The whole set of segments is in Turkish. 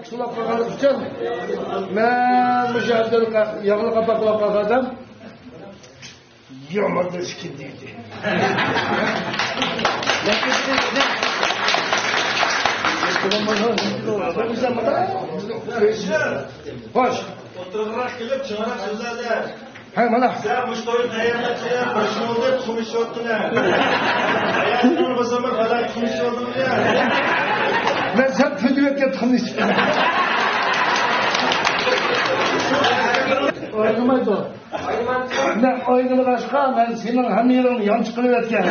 sulab qolganlik uchun men bu yerda yog'li qapak qilib qolgandim. Yomon ishkin deydi. Hoş. Oturğurak gelip çınarak sözlerler. Hay mana. Sen müşteri kayırmakçıya başını olup konuşuyordun ya. Hayatını o zaman kadar konuşuyordun ya. Ben sen füdüvekle tanıştım. Oynamaydı o. Ne oynamak aşka ben senin hem yerini yanlış kılıverken.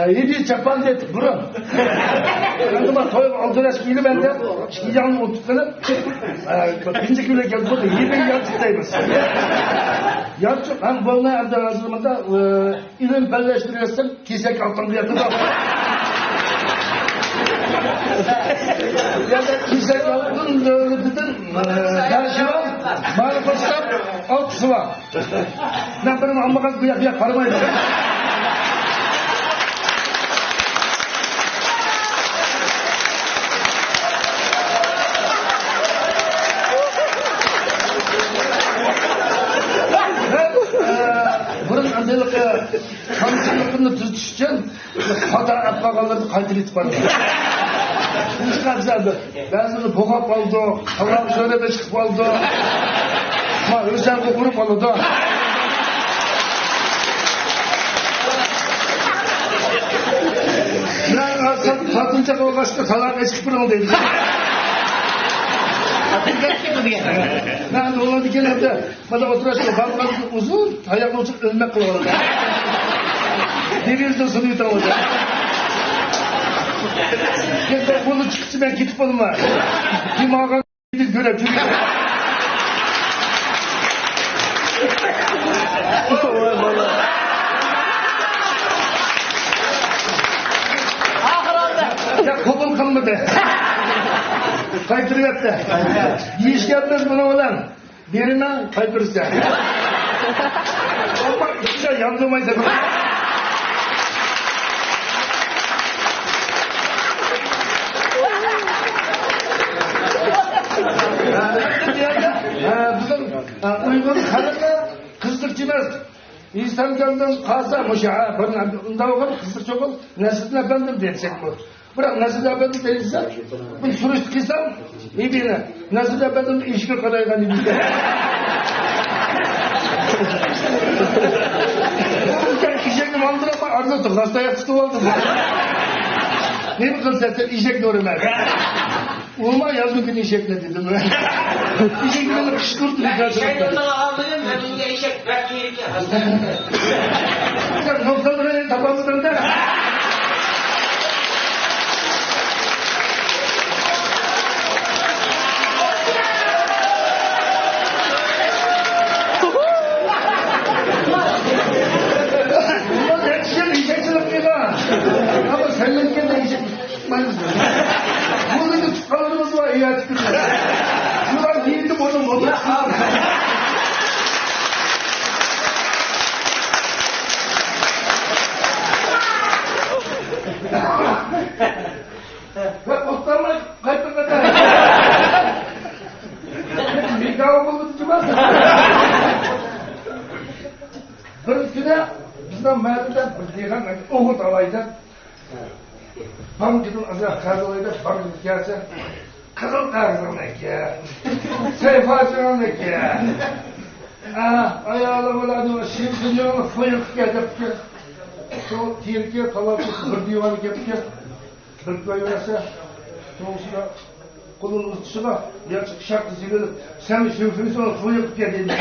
Yedi çapan dedik burun. Yanıma toyup aldıraş giyili bende. Yanım oturtlanıp. Birinci güne geldi burada. Yedi yansıdayız. Yansık. Hem bolmaya evden hazırlamada ilim belleştiriyorsun. Kesek altında yatır da. Ya da kesek altın dedin. Dersi var. Marifaslar altısı var. Ben benim ammakan kıyak karmaydı. Kamçılıkını tutuş için hata yapmalarını kaydırıp var. Konuşlar güzeldi. Ben sana bokap oldu, Allah'ım şöyle de çıkıp oldu. Ama özel bir grup oldu. Ben alsam satınca kolgaçta talak çıkıp bir oldu. Ben ola dikenlerde bana oturuşta kalkan uzun, ayakla uçup ölmek kılalı. Devirde sunuyu tavada. Yeter bunu çıkışı ben gidip olma. Dimağa gidip görev çünkü. Ya kolum kalmadı. Kaydırıyor da. Yiyiş gelmez buna olan. Birine kaydırırsa. Ama işte yandırmaydı. Bugün uygun kadınlar kızlık demez. İnsan gönlün kalsa muşaha. Bunda oğlum kızlık çok ol. Nesil efendim diyecek bu. Bırak Nesil efendim değilse. Bunu sürüş kıysam iyi birine. Nesil efendim işgal kalaygan ibizde. Sen işekli mandırama arzutuk. Hastaya tutup oldu. Ne mi kılsa sen işek görürler. Olma yazın gün işekle dedim. İşeklerini kışkırttı. İşeklerini aldığım önünde işek bekleyirik ya. Sen noktaları tapamıdan da. Ama seninle de işek tutmayız. Bunu da tutalımız var iyi açıkçası. Şuradan giyindim onun modu. Ve otlarla kayıtlıkta. Bir kavga oldu tutmaz. Bir üstüne bizden mağdurdan bir diğer oğut alaydı. Bankacının azı kazılaydı, bankacı gelse kızıl kazılaydı ki, seyfacının ki, ayağlı oladı, şimdi dünyanın fıyık gelip ki, şu tirkiye talapı bir divanı gelip ki, bir koyuyorsa, soğusuna, kulunun üstüne, yaşık şarkı zileli, sen şüphesiz onu fıyık gelip